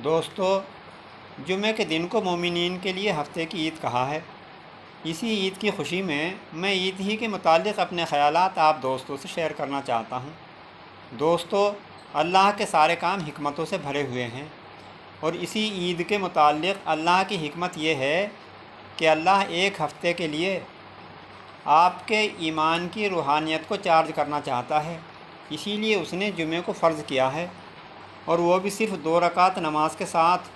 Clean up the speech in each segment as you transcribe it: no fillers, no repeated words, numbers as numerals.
دوستو، جمعہ کے دن کو مومنین کے لیے ہفتے کی عید کہا ہے۔ اسی عید کی خوشی میں عید ہی کے متعلق اپنے خیالات آپ دوستوں سے شیئر کرنا چاہتا ہوں۔ دوستو، اللہ کے سارے کام حکمتوں سے بھرے ہوئے ہیں، اور اسی عید کے متعلق اللہ کی حکمت یہ ہے کہ اللہ ایک ہفتے کے لیے آپ کے ایمان کی روحانیت کو چارج کرنا چاہتا ہے، اسی لیے اس نے جمعہ کو فرض کیا ہے، اور وہ بھی صرف 2 رکعت نماز کے ساتھ۔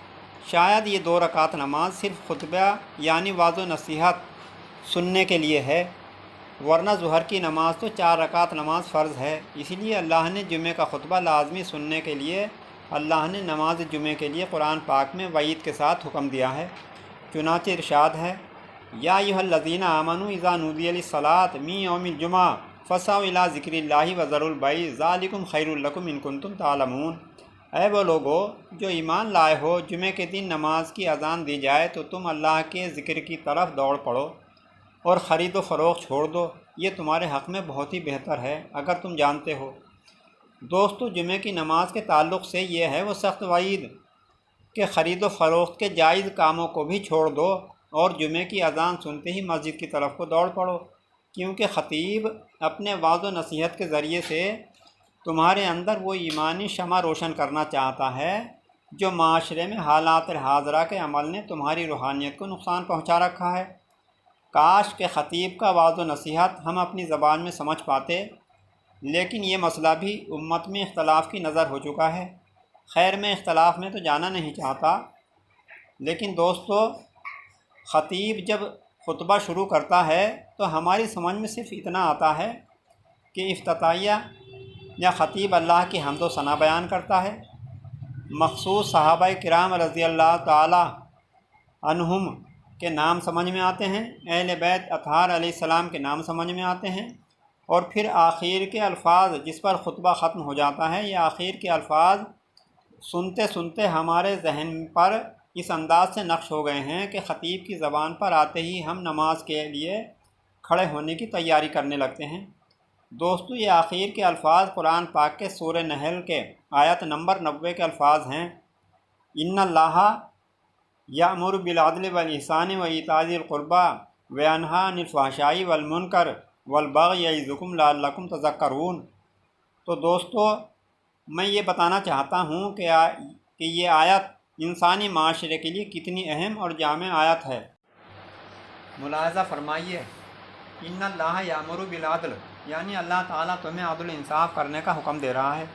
شاید یہ 2 رکعت نماز صرف خطبہ یعنی وعظ و نصیحت سننے کے لیے ہے، ورنہ ظہر کی نماز تو 4 رکعت نماز فرض ہے۔ اسی لیے اللہ نے جمعہ کا خطبہ لازمی سننے کے لیے اللہ نے نماز جمعہ کے لیے قرآن پاک میں وعید کے ساتھ حکم دیا ہے۔ چنانچہ ارشاد ہے، یا ایھا الذین آمنوا اذا نودی للصلاۃ من یوم الجمعہ فاسعوا الی ذکر اللہ وذروا البیع ذلکم خیر لکم ان کنتم تعلمون۔ اے وہ لوگو جو ایمان لائے ہو، جمعہ کے دن نماز کی اذان دی جائے تو تم اللہ کے ذکر کی طرف دوڑ پڑو اور خرید و فروخت چھوڑ دو، یہ تمہارے حق میں بہت ہی بہتر ہے اگر تم جانتے ہو۔ دوستو، جمعہ کی نماز کے تعلق سے یہ ہے وہ سخت وعید کہ خرید و فروخت کے جائز کاموں کو بھی چھوڑ دو اور جمعہ کی اذان سنتے ہی مسجد کی طرف کو دوڑ پڑو، کیونکہ خطیب اپنے وعظ و نصیحت کے ذریعے سے تمہارے اندر وہ ایمانی شمع روشن کرنا چاہتا ہے جو معاشرے میں حالات حاضرہ کے عمل نے تمہاری روحانیت کو نقصان پہنچا رکھا ہے۔ کاش کہ خطیب کا وعظ و نصیحت ہم اپنی زبان میں سمجھ پاتے، لیکن یہ مسئلہ بھی امت میں اختلاف کی نظر ہو چکا ہے۔ خیر، میں اختلاف میں تو جانا نہیں چاہتا، لیکن دوستو، خطیب جب خطبہ شروع کرتا ہے تو ہماری سمجھ میں صرف اتنا آتا ہے کہ افتتاحیہ یا خطیب اللہ کی حمد و ثنا بیان کرتا ہے، مخصوص صحابہ کرام رضی اللہ تعالی عنہم کے نام سمجھ میں آتے ہیں، اہل بیت اطہار علیہ السلام کے نام سمجھ میں آتے ہیں، اور پھر آخر کے الفاظ جس پر خطبہ ختم ہو جاتا ہے، یہ آخر کے الفاظ سنتے سنتے ہمارے ذہن پر اس انداز سے نقش ہو گئے ہیں کہ خطیب کی زبان پر آتے ہی ہم نماز کے لیے کھڑے ہونے کی تیاری کرنے لگتے ہیں۔ دوستو، یہ آخر کے الفاظ قرآن پاک کے سورہ نحل کے آیت نمبر 90 کے الفاظ ہیں، ان اللہ یأمر بالعدل والاحسان وایتاء ذی القربی وینہی عن الفحشاء والمنکر والبغی یعظکم لعلکم تذکرون۔ تو دوستو، میں یہ بتانا چاہتا ہوں کہ یہ آیت انسانی معاشرے کے لیے کتنی اہم اور جامع آیت ہے۔ ملاحظہ فرمائیے، ان اللہ یامر بالعدل، یعنی اللہ تعالیٰ تمہیں عدل انصاف کرنے کا حکم دے رہا ہے،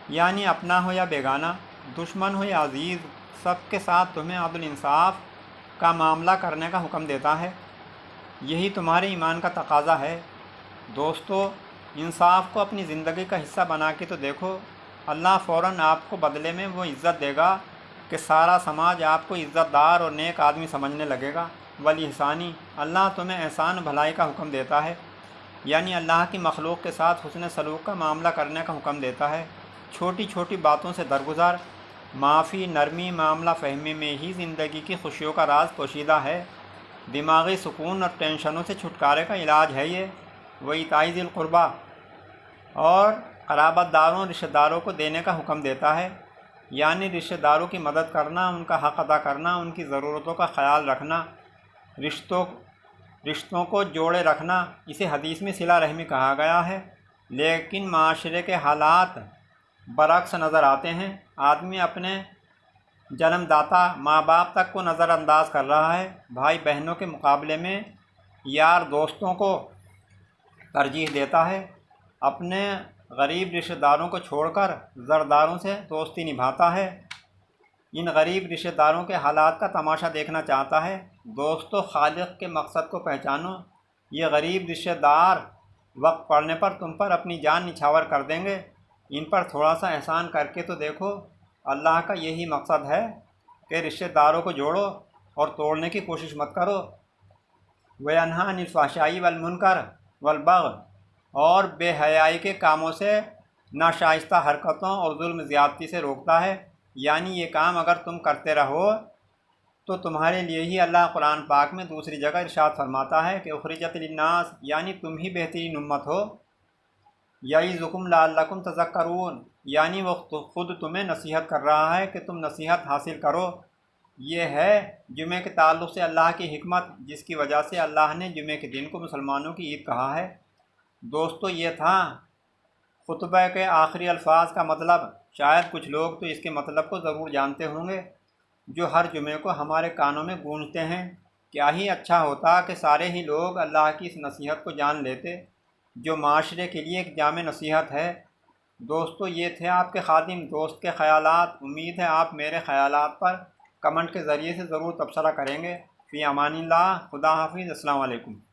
یعنی اپنا ہو یا بیگانہ، دشمن ہو یا عزیز، سب کے ساتھ تمہیں عدل انصاف کا معاملہ کرنے کا حکم دیتا ہے۔ یہی تمہارے ایمان کا تقاضا ہے۔ دوستو، انصاف کو اپنی زندگی کا حصہ بنا کے تو دیکھو، اللہ فوراً آپ کو بدلے میں وہ عزت دے گا کہ سارا سماج آپ کو عزت دار اور نیک آدمی سمجھنے لگے گا۔ والاحسانی، اللہ تمہیں احسان بھلائی کا حکم دیتا ہے، یعنی اللہ کی مخلوق کے ساتھ حسن سلوک کا معاملہ کرنے کا حکم دیتا ہے۔ چھوٹی چھوٹی باتوں سے درگزر، معافی، نرمی، معاملہ فہمی میں ہی زندگی کی خوشیوں کا راز پوشیدہ ہے۔ دماغی سکون اور ٹینشنوں سے چھٹکارے کا علاج ہے یہ۔ وایتاء ذی القربی، اور قرابت داروں، رشتہ داروں کو دینے کا حکم دیتا ہے، یعنی رشتہ داروں کی مدد کرنا، ان کا حق ادا کرنا، ان کی ضرورتوں کا خیال رکھنا، رشتوں کو جوڑے رکھنا۔ اسے حدیث میں صلہ رحمی کہا گیا ہے، لیکن معاشرے کے حالات برعکس نظر آتے ہیں۔ آدمی اپنے جنم داتا ماں باپ تک کو نظر انداز کر رہا ہے، بھائی بہنوں کے مقابلے میں یار دوستوں کو ترجیح دیتا ہے، اپنے غریب رشتہ داروں کو چھوڑ کر زرداروں سے دوستی نبھاتا ہے، ان غریب رشتہ داروں کے حالات کا تماشا دیکھنا چاہتا ہے۔ دوستو، خالق کے مقصد کو پہچانو، یہ غریب رشتہ دار وقت پڑنے پر تم پر اپنی جان نچھاور کر دیں گے، ان پر تھوڑا سا احسان کر کے تو دیکھو۔ اللہ کا یہی مقصد ہے کہ رشتہ داروں کو جوڑو اور توڑنے کی کوشش مت کرو۔ وینہی عن الفحشاء والمنکر والبغی، اور بے حیائی کے کاموں سے، ناشائستہ حرکتوں اور ظلم زیادتی سے روکتا ہے، یعنی یہ کام اگر تم کرتے رہو تو تمہارے لیے ہی اللہ قرآن پاک میں دوسری جگہ ارشاد فرماتا ہے کہ اخرجت للناس، یعنی تم ہی بہترین امت ہو۔ یعظکم لعلکم تذکرون، یعنی وہ خود تمہیں نصیحت کر رہا ہے کہ تم نصیحت حاصل کرو۔ یہ ہے جمعے کے تعلق سے اللہ کی حکمت، جس کی وجہ سے اللہ نے جمعے کے دن کو مسلمانوں کی عید کہا ہے۔ دوستو، یہ تھا خطبہ کے آخری الفاظ کا مطلب۔ شاید کچھ لوگ تو اس کے مطلب کو ضرور جانتے ہوں گے، جو ہر جمعے کو ہمارے کانوں میں گونجتے ہیں۔ کیا ہی اچھا ہوتا کہ سارے ہی لوگ اللہ کی اس نصیحت کو جان لیتے، جو معاشرے کے لیے ایک جامع نصیحت ہے۔ دوستو، یہ تھے آپ کے خادم دوست کے خیالات۔ امید ہے آپ میرے خیالات پر کمنٹ کے ذریعے سے ضرور تبصرہ کریں گے۔ فی امان اللہ، خدا حافظ، السلام علیکم۔